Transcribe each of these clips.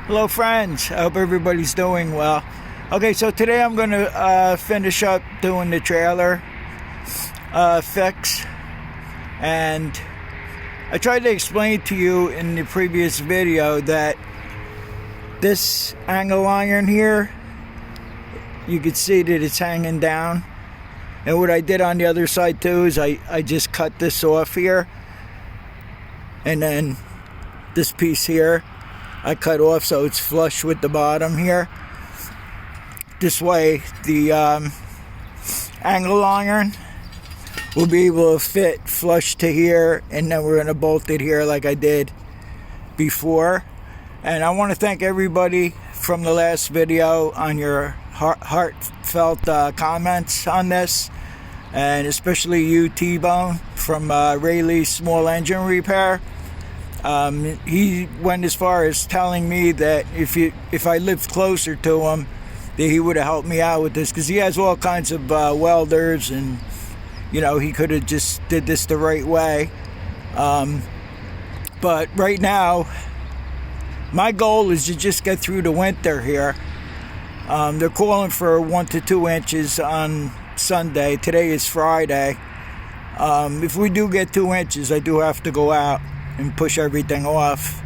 Hello friends, I hope everybody's doing well. Okay, so today I'm going to finish up doing the trailer fix, and I tried to explain to you in the previous video that this angle iron here, you can see that it's hanging down, and what I did on the other side too is I just cut this off here, and then this piece here I cut off so it's flush with the bottom here. This way the angle iron will be able to fit flush to here, and then we're going to bolt it here like I did before. And I want to thank everybody from the last video on your heartfelt comments on this, and especially you, T-Bone from Rayleigh's Small Engine Repair. He went as far as telling me that if I lived closer to him, that he would have helped me out with this, because he has all kinds of welders, and he could have just did this the right way. But right now, my goal is to just get through the winter here. They're calling for 1 to 2 inches on Sunday. Today is Friday. If we do get 2 inches, I do have to go out and push everything off.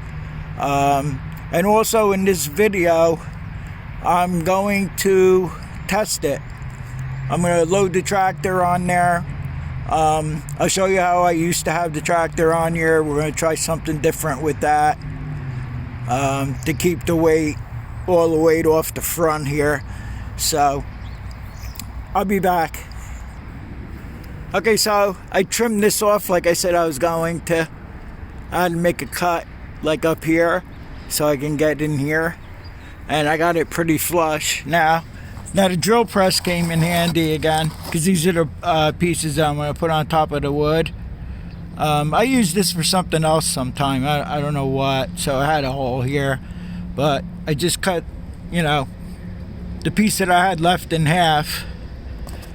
And also in this video, I'm going to test it. I'm going to load the tractor on there. I'll show you how I used to have the tractor on here. We're going to try something different with that, to keep the weight, all the weight off the front here. So I'll be back. Okay, so I trimmed this off like I said I was going to. I had to make a cut like up here so I can get in here, and I got it pretty flush now. The drill press came in handy again, because these are the pieces that I'm going to put on top of the wood. I use this for something else sometime, I don't know what, so I had a hole here, but I just cut the piece that I had left in half,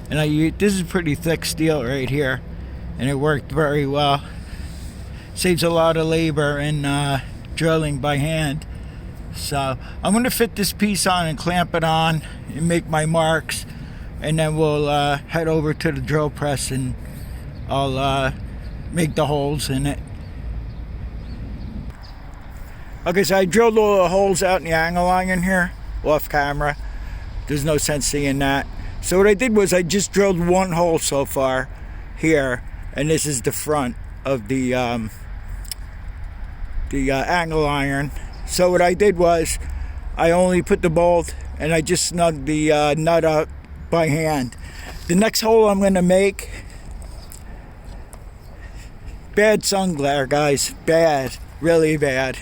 and this is pretty thick steel right here, and it worked very well. Saves a lot of labor in drilling by hand. So I'm going to fit this piece on and clamp it on and make my marks, and then we'll head over to the drill press and I'll make the holes in it. Okay, so I drilled all the holes out in the angle iron here off camera. There's no sense seeing that. So what I did was I just drilled one hole so far here, and this is the front of the angle iron. So what I did was I only put the bolt and I just snugged the nut up by hand. The next hole I'm going to make, bad sun glare, guys, bad, really bad.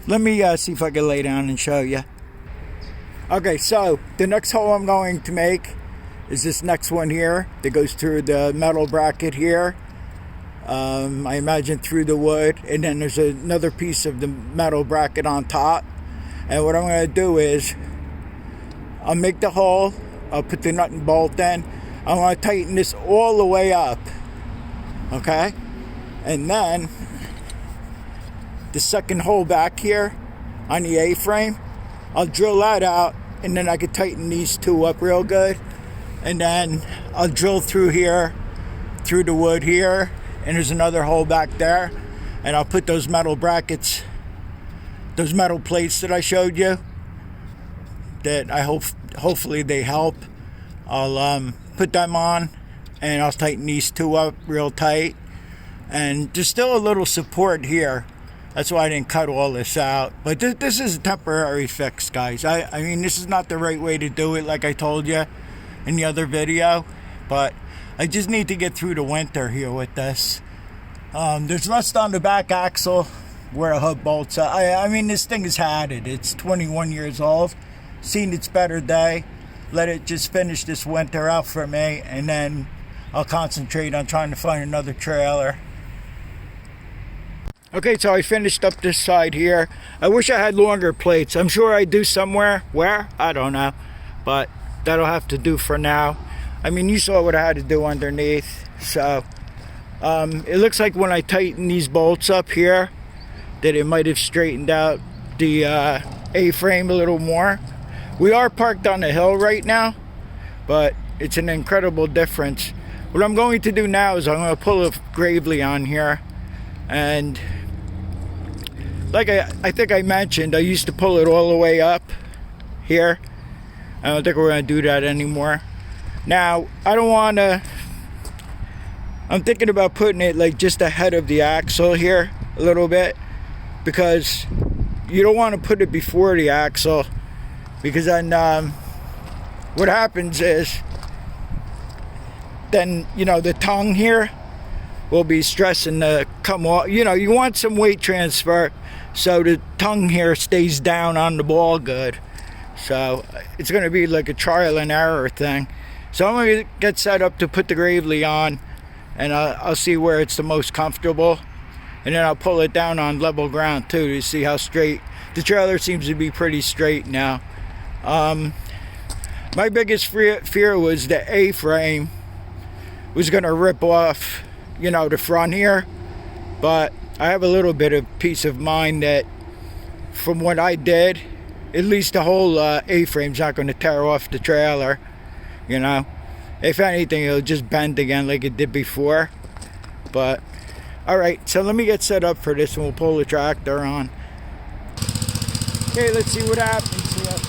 Let me see if I can lay down and show you. Okay, so the next hole I'm going to make is this next one here that goes through the metal bracket here. I imagine through the wood, and then there's another piece of the metal bracket on top. And what I'm going to do is I'll make the hole, I'll put the nut and bolt in, I want to tighten this all the way up, okay? And then the second hole back here on the A-frame, I'll drill that out, and then I can tighten these two up real good. And then I'll drill through here, through the wood here, and there's another hole back there, and I'll put those metal brackets, those metal plates that I showed you, that I hopefully they help. I'll put them on, and I'll tighten these two up real tight. And there's still a little support here. That's why I didn't cut all this out. But this is a temporary fix, guys. I mean, this is not the right way to do it, like I told you in the other video, but I just need to get through the winter here with this. There's rust on the back axle where a hub bolts up. I mean, this thing has had it. It's 21 years old. Seen its better day. Let it just finish this winter out for me, and then I'll concentrate on trying to find another trailer. Okay, so I finished up this side here. I wish I had longer plates. I'm sure I do somewhere. Where? I don't know. But that'll have to do for now. I mean, you saw what I had to do underneath. So It looks like when I tighten these bolts up here that it might have straightened out the A-frame a little more. We are parked on a hill right now, but it's an incredible difference. What I'm going to do now is I'm going to pull a Gravely on here, and like I think I mentioned, I used to pull it all the way up here. I don't think we're going to do that anymore. Now, I don't want to, I'm thinking about putting it like just ahead of the axle here a little bit, because you don't want to put it before the axle, because then what happens is then, you know, the tongue here will be stressing to come off. You know, you want some weight transfer so the tongue here stays down on the ball good. So it's going to be like a trial and error thing. So I'm going to get set up to put the Gravely on, and I'll see where it's the most comfortable, and then I'll pull it down on level ground too to see how straight. The trailer seems to be pretty straight now. My biggest fear was the A-frame was going to rip off, you know, the front here, but I have a little bit of peace of mind that from what I did, at least the whole A-frame's not going to tear off the trailer, you know. If anything, it'll just bend again like it did before. But alright, so let me get set up for this and we'll pull the tractor on. Okay, let's see what happens here.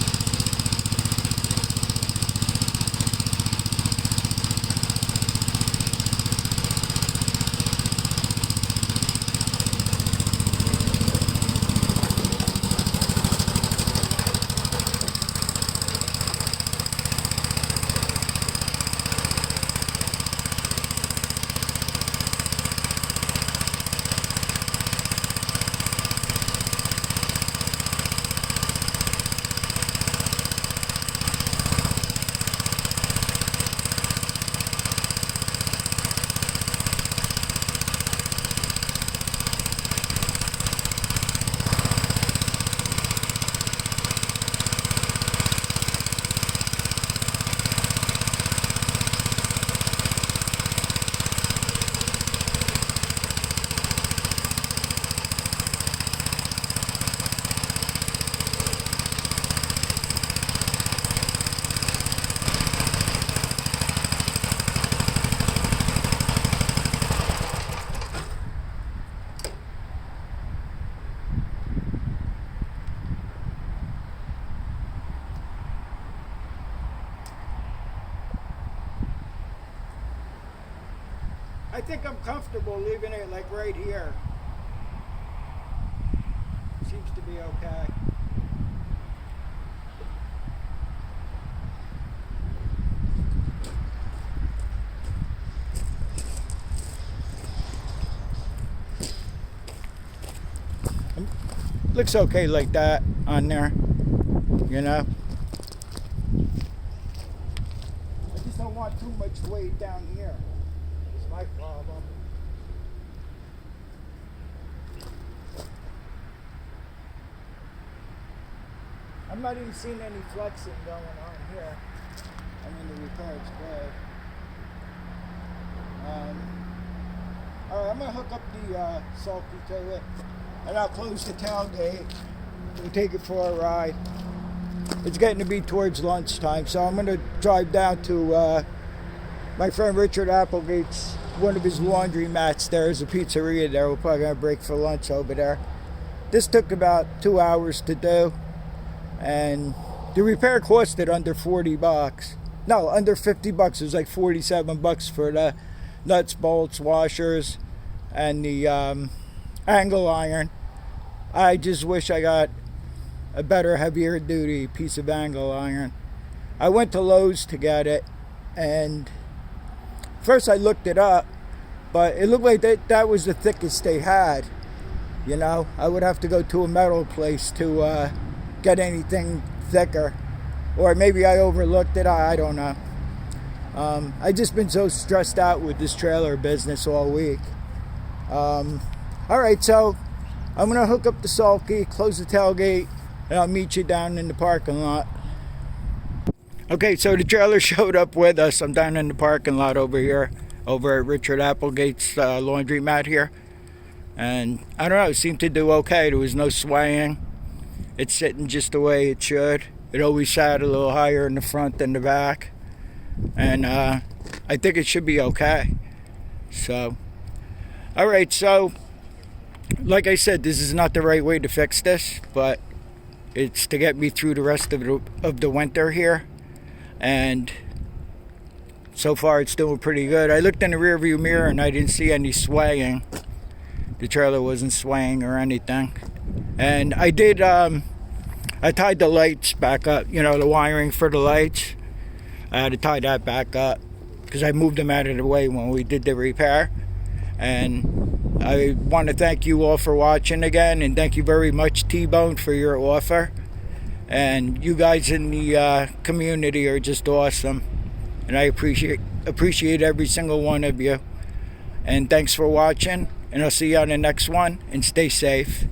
I think I'm comfortable leaving it like right here. Seems to be okay. Looks okay like that on there, you know. I just don't want too much weight down here. My problem. I'm not even seeing any flexing going on here. I mean, the repair's good. Alright, I'm going to hook up the sulky to it, and I'll close the tailgate and take it for a ride. It's getting to be towards lunchtime, so I'm going to drive down to my friend Richard Applegate's, one of his laundry mats. There's a pizzeria there. We're probably going to break for lunch over there. This took about 2 hours to do, and the repair costed under 40 bucks. No, under 50 bucks. It was like 47 bucks for the nuts, bolts, washers, and the angle iron. I just wish I got a better, heavier duty piece of angle iron. I went to Lowe's to get it, and first I looked it up, but it looked like that was the thickest they had. You know, I would have to go to a metal place to get anything thicker. Or maybe I overlooked it, I don't know. I just been so stressed out with this trailer business all week. Alright, so I'm going to hook up the sulky, close the tailgate, and I'll meet you down in the parking lot. Okay, so the trailer showed up with us. I'm down in the parking lot over here over at Richard Applegate's laundromat here. And I don't know, it seemed to do okay. There was no swaying. It's sitting just the way it should. It always sat a little higher in the front than the back. And I think it should be okay. So, all right, so like I said, this is not the right way to fix this, but it's to get me through the rest of the winter here. And so far it's doing pretty good. I looked in the rearview mirror and I didn't see any swaying. The trailer wasn't swaying or anything. And I did, I tied the lights back up, the wiring for the lights. I had to tie that back up because I moved them out of the way when we did the repair. And I want to thank you all for watching again, and thank you very much, T-Bone, for your offer. And you guys in the community are just awesome, and I appreciate every single one of you. And thanks for watching, and I'll see you on the next one, and stay safe.